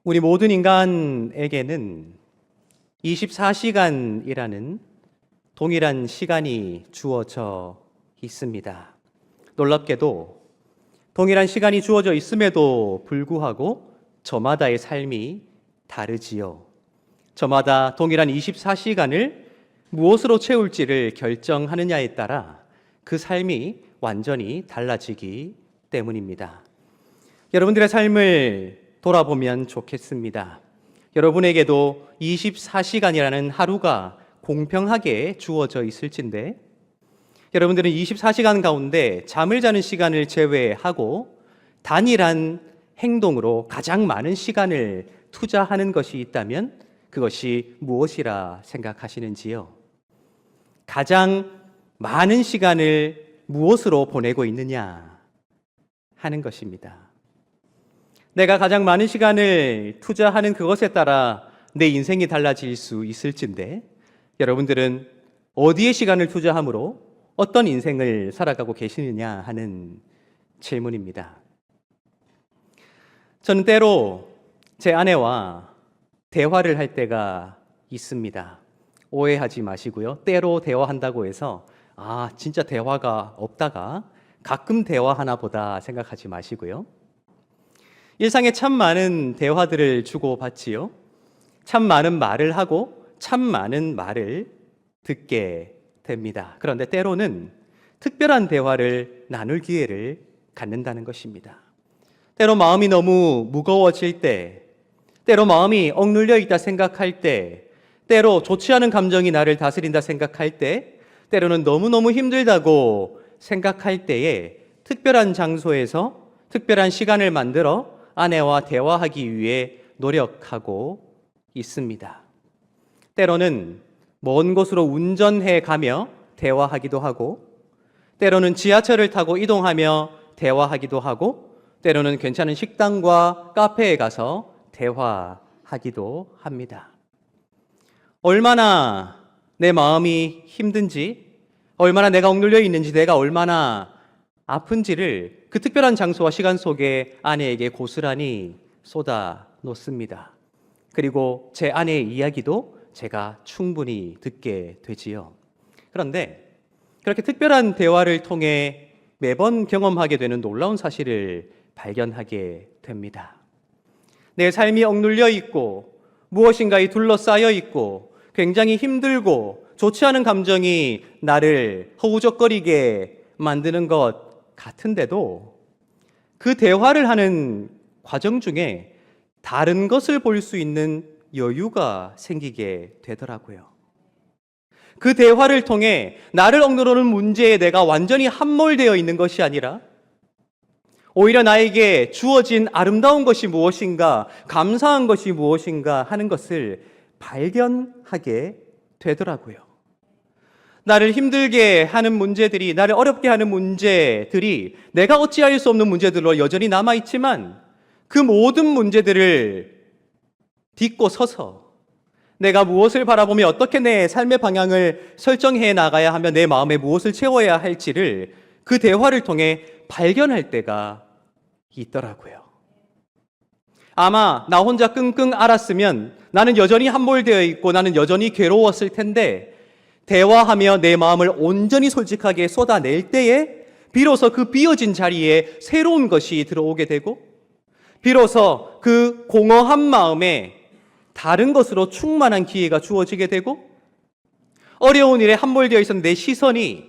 우리 모든 인간에게는 24시간이라는 동일한 시간이 주어져 있습니다. 놀랍게도 동일한 시간이 주어져 있음에도 불구하고 저마다의 삶이 다르지요. 저마다 동일한 24시간을 무엇으로 채울지를 결정하느냐에 따라 그 삶이 완전히 달라지기 때문입니다. 여러분들의 삶을 돌아보면 좋겠습니다. 여러분에게도 24시간이라는 하루가 공평하게 주어져 있을진데, 여러분들은 24시간 가운데 잠을 자는 시간을 제외하고 단일한 행동으로 가장 많은 시간을 투자하는 것이 있다면 그것이 무엇이라 생각하시는지요? 가장 많은 시간을 무엇으로 보내고 있느냐 하는 것입니다. 내가 가장 많은 시간을 투자하는 그것에 따라 내 인생이 달라질 수 있을진데, 여러분들은 어디에 시간을 투자함으로 어떤 인생을 살아가고 계시느냐 하는 질문입니다. 저는 때로 제 아내와 대화를 할 때가 있습니다. 오해하지 마시고요. 때로 대화한다고 해서 진짜 대화가 없다가 가끔 대화하나 보다 생각하지 마시고요. 일상에 참 많은 대화들을 주고받지요. 참 많은 말을 하고 참 많은 말을 듣게 됩니다. 그런데 때로는 특별한 대화를 나눌 기회를 갖는다는 것입니다. 때로 마음이 너무 무거워질 때, 때로 마음이 억눌려 있다 생각할 때, 때로 좋지 않은 감정이 나를 다스린다 생각할 때, 때로는 너무너무 힘들다고 생각할 때에 특별한 장소에서 특별한 시간을 만들어 아내와 대화하기 위해 노력하고 있습니다. 때로는 먼 곳으로 운전해 가며 대화하기도 하고, 때로는 지하철을 타고 이동하며 대화하기도 하고, 때로는 괜찮은 식당과 카페에 가서 대화하기도 합니다. 얼마나 내 마음이 힘든지, 얼마나 내가 억눌려 있는지, 내가 얼마나 아픈지를 그 특별한 장소와 시간 속에 아내에게 고스란히 쏟아 놓습니다. 그리고 제 아내의 이야기도 제가 충분히 듣게 되지요. 그런데 그렇게 특별한 대화를 통해 매번 경험하게 되는 놀라운 사실을 발견하게 됩니다. 내 삶이 억눌려 있고 무엇인가에 둘러싸여 있고 굉장히 힘들고 좋지 않은 감정이 나를 허우적거리게 만드는 것 같은데도 그 대화를 하는 과정 중에 다른 것을 볼 수 있는 여유가 생기게 되더라고요. 그 대화를 통해 나를 억누르는 문제에 내가 완전히 함몰되어 있는 것이 아니라 오히려 나에게 주어진 아름다운 것이 무엇인가, 감사한 것이 무엇인가 하는 것을 발견하게 되더라고요. 나를 힘들게 하는 문제들이, 나를 어렵게 하는 문제들이 내가 어찌할 수 없는 문제들로 여전히 남아있지만 그 모든 문제들을 딛고 서서 내가 무엇을 바라보며 어떻게 내 삶의 방향을 설정해 나가야 하며 내 마음에 무엇을 채워야 할지를 그 대화를 통해 발견할 때가 있더라고요. 아마 나 혼자 끙끙 앓았으면 나는 여전히 함몰되어 있고 나는 여전히 괴로웠을 텐데, 대화하며 내 마음을 온전히 솔직하게 쏟아낼 때에 비로소 그 비어진 자리에 새로운 것이 들어오게 되고, 비로소 그 공허한 마음에 다른 것으로 충만한 기회가 주어지게 되고, 어려운 일에 함몰되어 있었던 내 시선이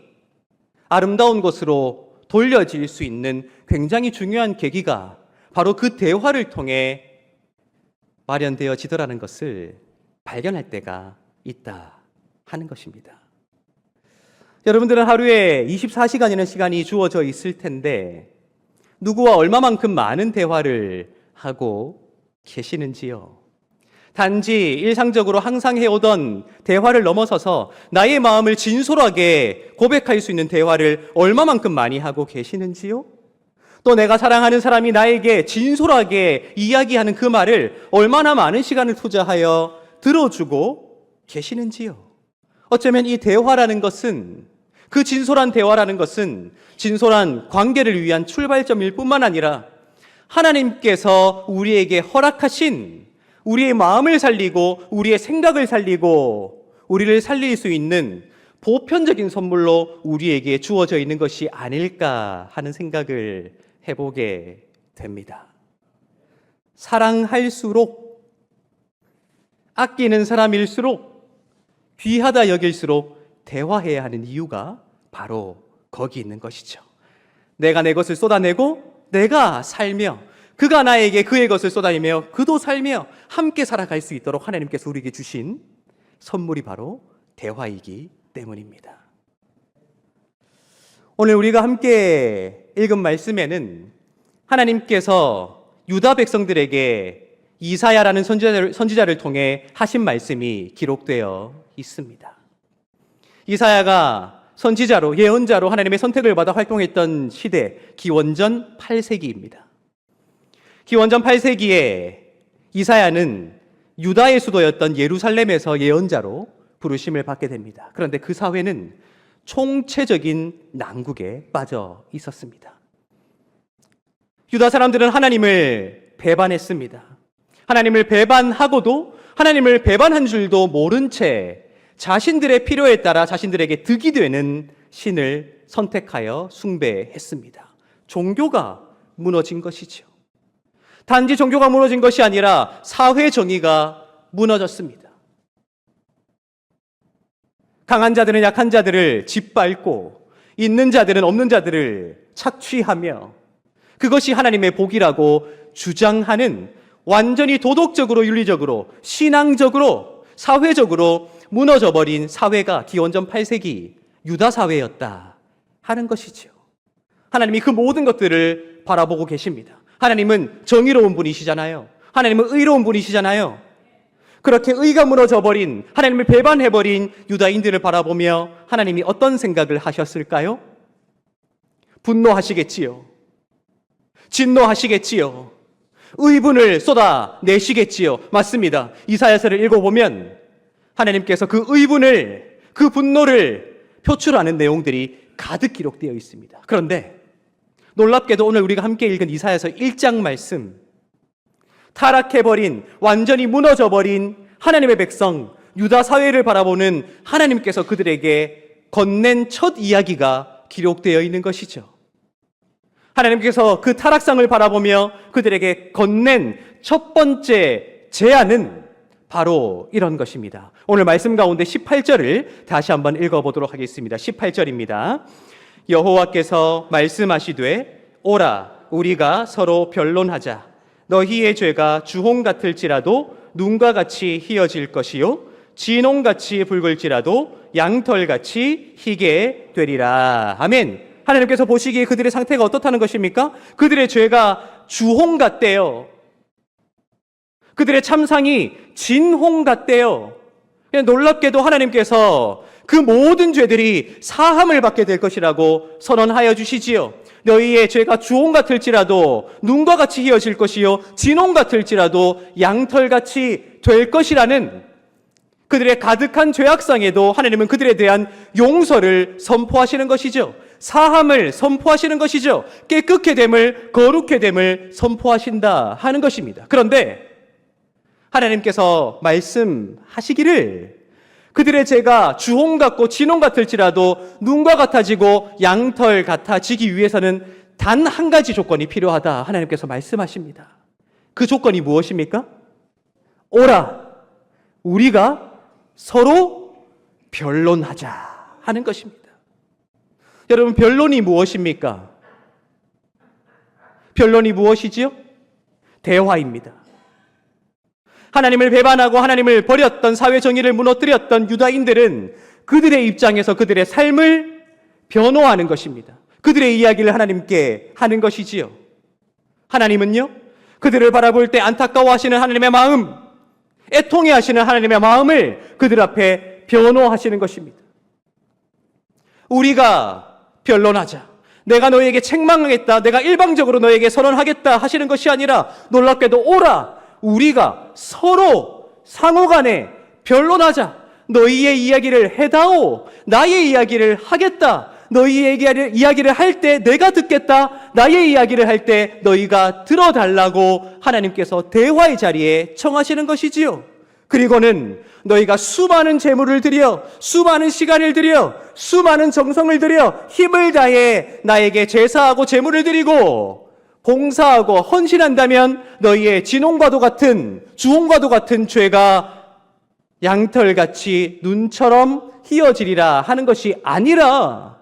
아름다운 것으로 돌려질 수 있는 굉장히 중요한 계기가 바로 그 대화를 통해 마련되어지더라는 것을 발견할 때가 있다 하는 것입니다. 여러분들은 하루에 24시간이라는 시간이 주어져 있을 텐데 누구와 얼마만큼 많은 대화를 하고 계시는지요? 단지 일상적으로 항상 해오던 대화를 넘어서서 나의 마음을 진솔하게 고백할 수 있는 대화를 얼마만큼 많이 하고 계시는지요? 또 내가 사랑하는 사람이 나에게 진솔하게 이야기하는 그 말을 얼마나 많은 시간을 투자하여 들어주고 계시는지요? 어쩌면 이 대화라는 것은, 그 진솔한 대화라는 것은 진솔한 관계를 위한 출발점일 뿐만 아니라 하나님께서 우리에게 허락하신 우리의 마음을 살리고 우리의 생각을 살리고 우리를 살릴 수 있는 보편적인 선물로 우리에게 주어져 있는 것이 아닐까 하는 생각을 해보게 됩니다. 사랑할수록, 아끼는 사람일수록, 귀하다 여길수록 대화해야 하는 이유가 바로 거기 있는 것이죠. 내가 내 것을 쏟아내고 내가 살며 그가 나에게 그의 것을 쏟아내며 그도 살며 함께 살아갈 수 있도록 하나님께서 우리에게 주신 선물이 바로 대화이기 때문입니다. 오늘 우리가 함께 읽은 말씀에는 하나님께서 유다 백성들에게 이사야라는 선지자를 통해 하신 말씀이 기록되어 있습니다. 이사야가 선지자로, 예언자로 하나님의 선택을 받아 활동했던 시대, 기원전 8세기입니다. 기원전 8세기에 이사야는 유다의 수도였던 예루살렘에서 예언자로 부르심을 받게 됩니다. 그런데 그 사회는 총체적인 난국에 빠져 있었습니다. 유다 사람들은 하나님을 배반했습니다. 하나님을 배반하고도 하나님을 배반한 줄도 모른 채 자신들의 필요에 따라 자신들에게 득이 되는 신을 선택하여 숭배했습니다. 종교가 무너진 것이죠. 단지 종교가 무너진 것이 아니라 사회 정의가 무너졌습니다. 강한 자들은 약한 자들을 짓밟고 있는 자들은 없는 자들을 착취하며 그것이 하나님의 복이라고 주장하는 완전히 도덕적으로, 윤리적으로, 신앙적으로, 사회적으로 무너져버린 사회가 기원전 8세기 유다 사회였다 하는 것이죠. 하나님이 그 모든 것들을 바라보고 계십니다. 하나님은 정의로운 분이시잖아요. 하나님은 의로운 분이시잖아요. 그렇게 의가 무너져버린, 하나님을 배반해버린 유다인들을 바라보며 하나님이 어떤 생각을 하셨을까요? 분노하시겠지요. 진노하시겠지요. 의분을 쏟아내시겠지요. 맞습니다. 이사야서를 읽어보면 하나님께서 그 의분을, 그 분노를 표출하는 내용들이 가득 기록되어 있습니다. 그런데 놀랍게도 오늘 우리가 함께 읽은 이사야서 1장 말씀, 타락해버린, 완전히 무너져버린 하나님의 백성 유다 사회를 바라보는 하나님께서 그들에게 건넨 첫 이야기가 기록되어 있는 것이죠. 하나님께서 그 타락상을 바라보며 그들에게 건넨 첫 번째 제안은 바로 이런 것입니다. 오늘 말씀 가운데 18절을 다시 한번 읽어보도록 하겠습니다. 18절입니다. 여호와께서 말씀하시되 오라 우리가 서로 변론하자. 너희의 죄가 주홍 같을지라도 눈과 같이 희어질 것이요 진홍같이 붉을지라도 양털같이 희게 되리라. 아멘. 하나님께서 보시기에 그들의 상태가 어떻다는 것입니까? 그들의 죄가 주홍 같대요. 그들의 참상이 진홍 같대요. 놀랍게도 하나님께서 그 모든 죄들이 사함을 받게 될 것이라고 선언하여 주시지요. 너희의 죄가 주홍 같을지라도 눈과 같이 희어질 것이요 진홍 같을지라도 양털같이 될 것이라는 그들의 가득한 죄악상에도 하나님은 그들에 대한 용서를 선포하시는 것이죠. 사함을 선포하시는 것이죠. 깨끗게 됨을, 거룩해 됨을 선포하신다 하는 것입니다. 그런데 하나님께서 말씀하시기를 그들의 죄가 주홍 같고 진홍 같을지라도 눈과 같아지고 양털 같아지기 위해서는 단 한 가지 조건이 필요하다 하나님께서 말씀하십니다. 그 조건이 무엇입니까? 오라 우리가 서로 변론하자 하는 것입니다. 여러분, 변론이 무엇입니까? 변론이 무엇이지요? 대화입니다. 하나님을 배반하고 하나님을 버렸던, 사회 정의를 무너뜨렸던 유다인들은 그들의 입장에서 그들의 삶을 변호하는 것입니다. 그들의 이야기를 하나님께 하는 것이지요. 하나님은요, 그들을 바라볼 때 안타까워하시는 하나님의 마음, 애통해하시는 하나님의 마음을 그들 앞에 변호하시는 것입니다. 우리가 변론하자. 내가 너에게 책망하겠다. 내가 일방적으로 너에게 선언하겠다 하시는 것이 아니라 놀랍게도 오라. 우리가 서로 상호간에 변론하자. 너희의 이야기를 해다오. 나의 이야기를 하겠다. 너희의 이야기를 할 때 내가 듣겠다. 나의 이야기를 할 때 너희가 들어달라고 하나님께서 대화의 자리에 청하시는 것이지요. 그리고는 너희가 수많은 재물을 들여, 수많은 시간을 들여, 수많은 정성을 들여 힘을 다해 나에게 제사하고 재물을 드리고 봉사하고 헌신한다면 너희의 진홍과도 같은, 주홍과도 같은 죄가 양털같이 눈처럼 희어지리라 하는 것이 아니라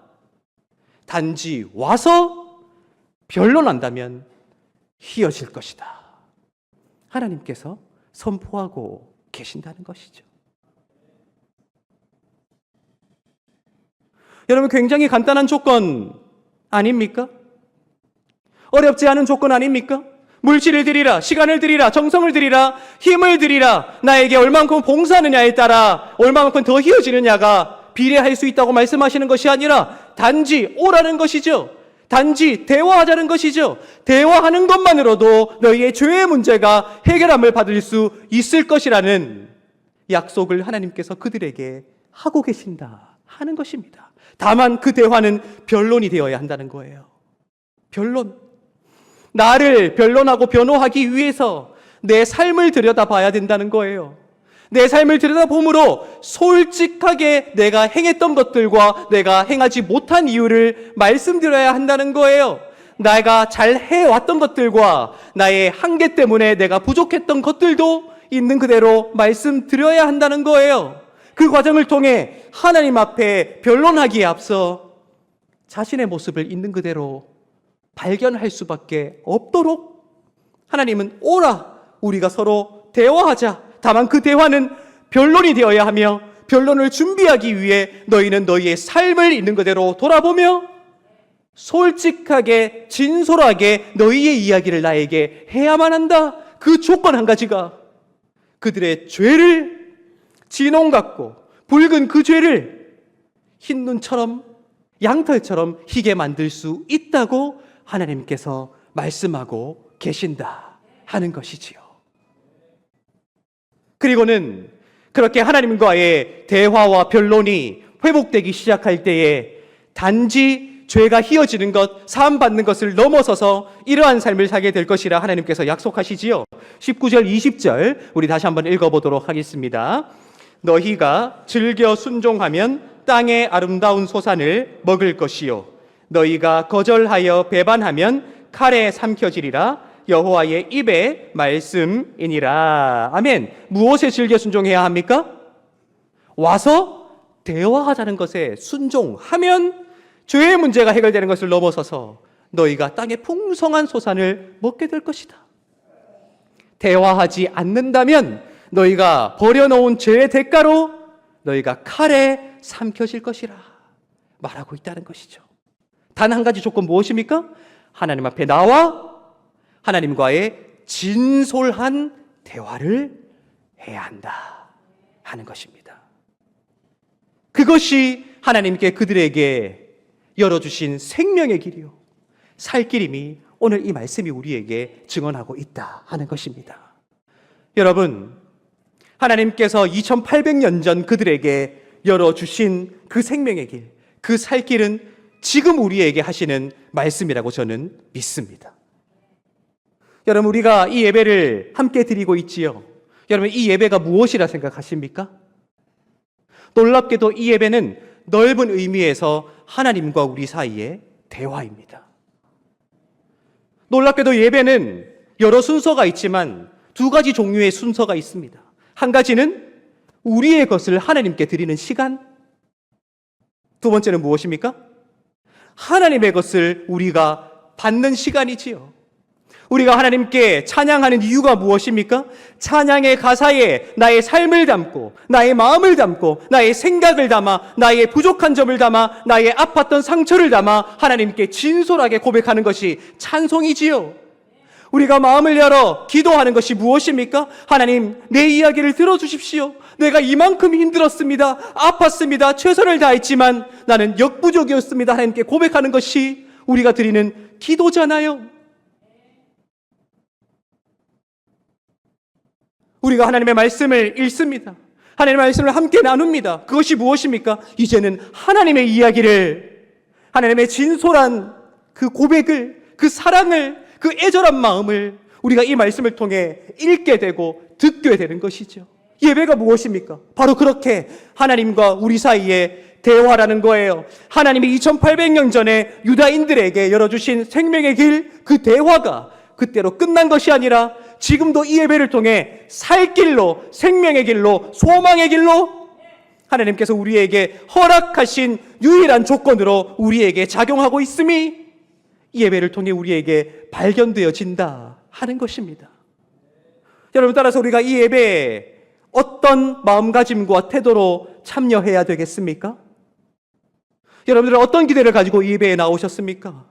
단지 와서 변론한다면 희어질 것이다. 하나님께서 선포하고 계신다는 것이죠. 여러분, 굉장히 간단한 조건 아닙니까? 어렵지 않은 조건 아닙니까? 물질을 드리라, 시간을 드리라, 정성을 드리라, 힘을 드리라, 나에게 얼만큼 봉사하느냐에 따라 얼만큼 더 희어지느냐가 비례할 수 있다고 말씀하시는 것이 아니라 단지 오라는 것이죠. 단지 대화하자는 것이죠. 대화하는 것만으로도 너희의 죄의 문제가 해결함을 받을 수 있을 것이라는 약속을 하나님께서 그들에게 하고 계신다 하는 것입니다. 다만 그 대화는 변론이 되어야 한다는 거예요. 변론. 나를 변론하고 변호하기 위해서 내 삶을 들여다봐야 된다는 거예요. 내 삶을 들여다봄으로 솔직하게 내가 행했던 것들과 내가 행하지 못한 이유를 말씀드려야 한다는 거예요. 내가 잘 해왔던 것들과 나의 한계 때문에 내가 부족했던 것들도 있는 그대로 말씀드려야 한다는 거예요. 그 과정을 통해 하나님 앞에 변론하기에 앞서 자신의 모습을 있는 그대로 발견할 수밖에 없도록 하나님은 오라, 우리가 서로 대화하자. 다만 그 대화는 변론이 되어야 하며 변론을 준비하기 위해 너희는 너희의 삶을 있는 그대로 돌아보며 솔직하게 진솔하게 너희의 이야기를 나에게 해야만 한다. 그 조건 한 가지가 그들의 죄를 진홍 같고 붉은 그 죄를 흰 눈처럼 양털처럼 희게 만들 수 있다고 하나님께서 말씀하고 계신다 하는 것이지요. 그리고는 그렇게 하나님과의 대화와 변론이 회복되기 시작할 때에 단지 죄가 희어지는 것, 사함받는 것을 넘어서서 이러한 삶을 살게 될 것이라 하나님께서 약속하시지요. 19절 20절 우리 다시 한번 읽어보도록 하겠습니다. 너희가 즐겨 순종하면 땅의 아름다운 소산을 먹을 것이요 너희가 거절하여 배반하면 칼에 삼켜지리라. 여호와의 입의 말씀이니라. 아멘. 무엇에 즐겨 순종해야 합니까? 와서 대화하자는 것에 순종하면 죄의 문제가 해결되는 것을 넘어서서 너희가 땅의 풍성한 소산을 먹게 될 것이다. 대화하지 않는다면 너희가 버려놓은 죄의 대가로 너희가 칼에 삼켜질 것이라 말하고 있다는 것이죠. 단 한 가지 조건 무엇입니까? 하나님 앞에 나와 하나님과의 진솔한 대화를 해야 한다 하는 것입니다. 그것이 하나님께 그들에게 열어주신 생명의 길이요 살 길임이 오늘 이 말씀이 우리에게 증언하고 있다 하는 것입니다. 여러분, 하나님께서 2800년 전 그들에게 열어주신 그 생명의 길, 그 살 길은 지금 우리에게 하시는 말씀이라고 저는 믿습니다. 여러분, 우리가 이 예배를 함께 드리고 있지요. 여러분, 이 예배가 무엇이라 생각하십니까? 놀랍게도 이 예배는 넓은 의미에서 하나님과 우리 사이의 대화입니다. 놀랍게도 예배는 여러 순서가 있지만 두 가지 종류의 순서가 있습니다. 한 가지는 우리의 것을 하나님께 드리는 시간, 두 번째는 무엇입니까? 하나님의 것을 우리가 받는 시간이지요. 우리가 하나님께 찬양하는 이유가 무엇입니까? 찬양의 가사에 나의 삶을 담고 나의 마음을 담고 나의 생각을 담아 나의 부족한 점을 담아 나의 아팠던 상처를 담아 하나님께 진솔하게 고백하는 것이 찬송이지요. 우리가 마음을 열어 기도하는 것이 무엇입니까? 하나님, 내 이야기를 들어주십시오. 내가 이만큼 힘들었습니다. 아팠습니다. 최선을 다했지만 나는 역부족이었습니다. 하나님께 고백하는 것이 우리가 드리는 기도잖아요. 우리가 하나님의 말씀을 읽습니다. 하나님의 말씀을 함께 나눕니다. 그것이 무엇입니까? 이제는 하나님의 이야기를 하나님의 진솔한 그 고백을, 그 사랑을, 그 애절한 마음을 우리가 이 말씀을 통해 읽게 되고 듣게 되는 것이죠. 예배가 무엇입니까? 바로 그렇게 하나님과 우리 사이에 대화라는 거예요. 하나님이 2800년 전에 유다인들에게 열어주신 생명의 길, 그 대화가 그때로 끝난 것이 아니라 지금도 이 예배를 통해 살 길로, 생명의 길로, 소망의 길로 하나님께서 우리에게 허락하신 유일한 조건으로 우리에게 작용하고 있음이 이 예배를 통해 우리에게 발견되어진다 하는 것입니다. 여러분, 따라서 우리가 이 예배에 어떤 마음가짐과 태도로 참여해야 되겠습니까? 여러분들은 어떤 기대를 가지고 이 예배에 나오셨습니까?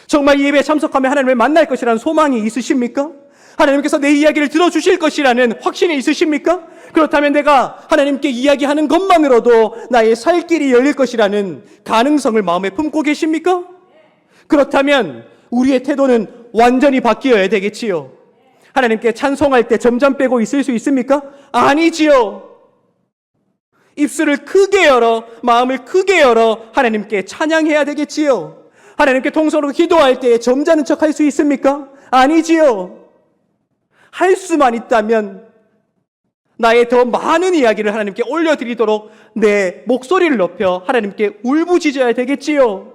정말 이 예배에 참석하면 하나님을 만날 것이라는 소망이 있으십니까? 하나님께서 내 이야기를 들어주실 것이라는 확신이 있으십니까? 그렇다면 내가 하나님께 이야기하는 것만으로도 나의 살 길이 열릴 것이라는 가능성을 마음에 품고 계십니까? 그렇다면 우리의 태도는 완전히 바뀌어야 되겠지요. 하나님께 찬송할 때 점점 빼고 있을 수 있습니까? 아니지요. 입술을 크게 열어, 마음을 크게 열어 하나님께 찬양해야 되겠지요. 하나님께 통성으로 기도할 때 점잖은 척 할 수 있습니까? 아니지요. 할 수만 있다면 나의 더 많은 이야기를 하나님께 올려드리도록 내 목소리를 높여 하나님께 울부짖어야 되겠지요.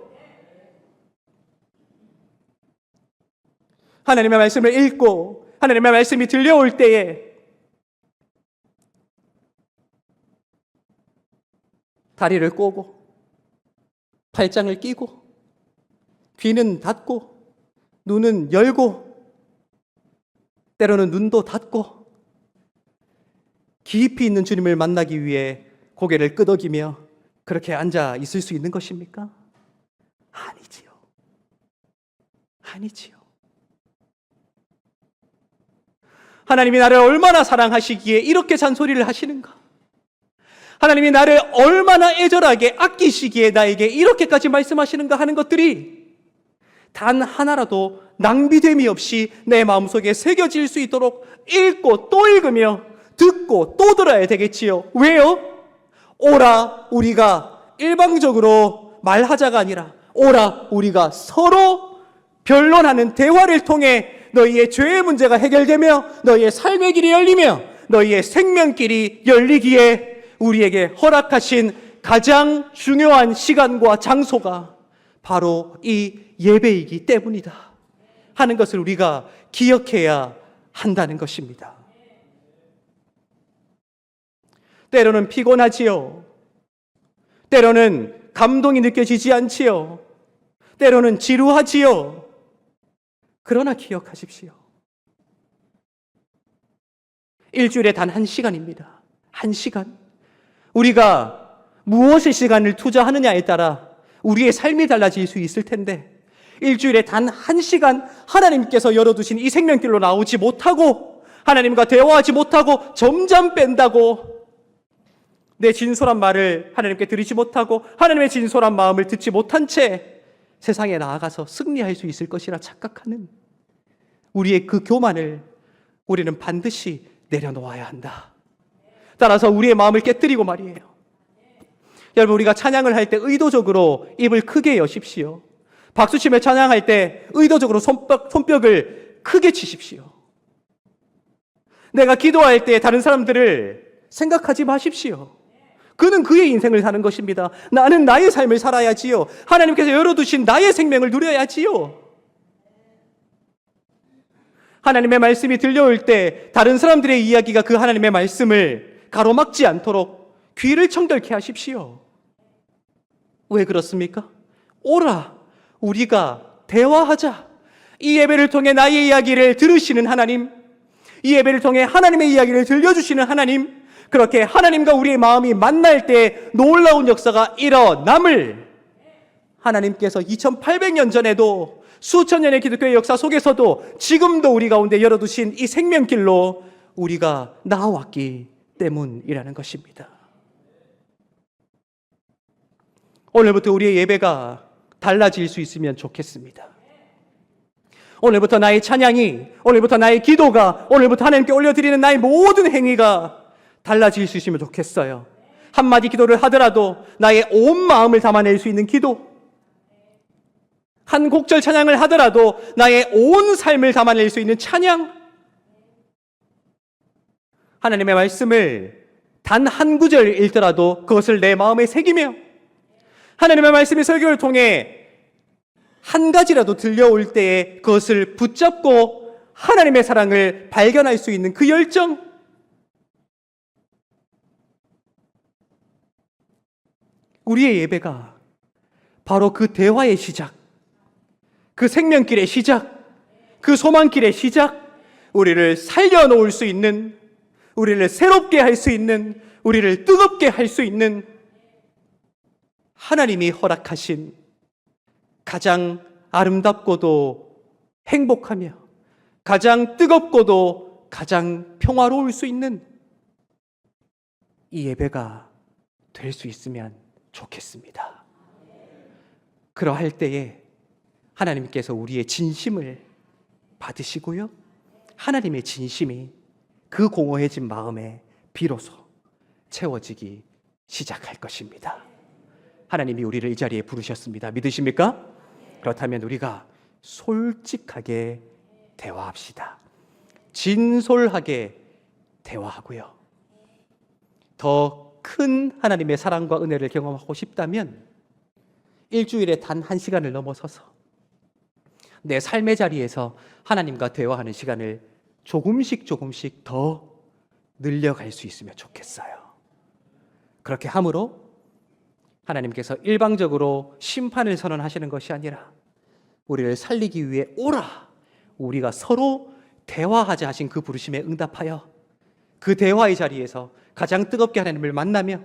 하나님의 말씀을 읽고 하나님의 말씀이 들려올 때에 다리를 꼬고 팔짱을 끼고 귀는 닫고 눈은 열고 때로는 눈도 닫고 깊이 있는 주님을 만나기 위해 고개를 끄덕이며 그렇게 앉아 있을 수 있는 것입니까? 아니지요. 아니지요. 하나님이 나를 얼마나 사랑하시기에 이렇게 잔소리를 하시는가? 하나님이 나를 얼마나 애절하게 아끼시기에 나에게 이렇게까지 말씀하시는가 하는 것들이 단 하나라도 낭비됨이 없이 내 마음속에 새겨질 수 있도록 읽고 또 읽으며 듣고 또 들어야 되겠지요. 왜요? 오라 우리가 일방적으로 말하자가 아니라 오라 우리가 서로 변론하는 대화를 통해 너희의 죄의 문제가 해결되며 너희의 삶의 길이 열리며 너희의 생명길이 열리기에 우리에게 허락하신 가장 중요한 시간과 장소가 바로 이 예배이기 때문이다 하는 것을 우리가 기억해야 한다는 것입니다. 때로는 피곤하지요. 때로는 감동이 느껴지지 않지요. 때로는 지루하지요. 그러나 기억하십시오. 일주일에 단 1시간입니다. 1시간. 우리가 무엇의 시간을 투자하느냐에 따라 우리의 삶이 달라질 수 있을 텐데 일주일에 단 1시간 하나님께서 열어두신 이 생명길로 나오지 못하고 하나님과 대화하지 못하고 점점 뺀다고 내 진솔한 말을 하나님께 드리지 못하고 하나님의 진솔한 마음을 듣지 못한 채 세상에 나아가서 승리할 수 있을 것이라 착각하는 우리의 그 교만을 우리는 반드시 내려놓아야 한다. 따라서 우리의 마음을 깨뜨리고 말이에요. 여러분, 우리가 찬양을 할 때 의도적으로 입을 크게 여십시오. 박수치며 찬양할 때 의도적으로 손뼉을 크게 치십시오. 내가 기도할 때 다른 사람들을 생각하지 마십시오. 그는 그의 인생을 사는 것입니다. 나는 나의 삶을 살아야지요. 하나님께서 열어두신 나의 생명을 누려야지요. 하나님의 말씀이 들려올 때 다른 사람들의 이야기가 그 하나님의 말씀을 가로막지 않도록 귀를 청결케 하십시오. 왜 그렇습니까? 오라, 우리가 대화하자. 이 예배를 통해 나의 이야기를 들으시는 하나님, 이 예배를 통해 하나님의 이야기를 들려주시는 하나님, 그렇게 하나님과 우리의 마음이 만날 때 놀라운 역사가 일어남을 하나님께서 2800년 전에도 수천 년의 기독교의 역사 속에서도 지금도 우리 가운데 열어두신 이 생명길로 우리가 나아왔기 때문이라는 것입니다. 오늘부터 우리의 예배가 달라질 수 있으면 좋겠습니다. 오늘부터 나의 찬양이, 오늘부터 나의 기도가, 오늘부터 하나님께 올려드리는 나의 모든 행위가 달라질 수 있으면 좋겠어요. 한마디 기도를 하더라도 나의 온 마음을 담아낼 수 있는 기도, 한 곡절 찬양을 하더라도 나의 온 삶을 담아낼 수 있는 찬양, 하나님의 말씀을 단 한 구절 읽더라도 그것을 내 마음에 새기며, 하나님의 말씀의 설교를 통해 한 가지라도 들려올 때에 그것을 붙잡고 하나님의 사랑을 발견할 수 있는 그 열정, 우리의 예배가 바로 그 대화의 시작, 그 생명길의 시작, 그 소망길의 시작, 우리를 살려놓을 수 있는, 우리를 새롭게 할 수 있는, 우리를 뜨겁게 할 수 있는 하나님이 허락하신 가장 아름답고도 행복하며 가장 뜨겁고도 가장 평화로울 수 있는 이 예배가 될 수 있으면 좋겠습니다. 그러할 때에 하나님께서 우리의 진심을 받으시고요, 하나님의 진심이 그 공허해진 마음에 비로소 채워지기 시작할 것입니다. 하나님이 우리를 이 자리에 부르셨습니다. 믿으십니까? 그렇다면 우리가 솔직하게 대화합시다. 진솔하게 대화하고요, 더 큰 하나님의 사랑과 은혜를 경험하고 싶다면 일주일에 단 1시간을 넘어서서 내 삶의 자리에서 하나님과 대화하는 시간을 조금씩 더 늘려갈 수 있으면 좋겠어요. 그렇게 함으로 하나님께서 일방적으로 심판을 선언하시는 것이 아니라 우리를 살리기 위해 오라, 우리가 서로 대화하자 하신 그 부르심에 응답하여 그 대화의 자리에서 가장 뜨겁게 하나님을 만나며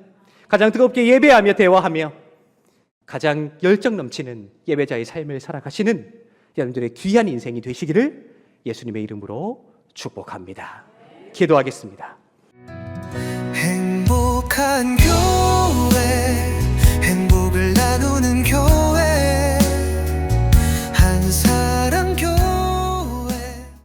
가장 뜨겁게 예배하며 대화하며 가장 열정 넘치는 예배자의 삶을 살아가시는 여러분들의 귀한 인생이 되시기를 예수님의 이름으로 축복합니다. 기도하겠습니다.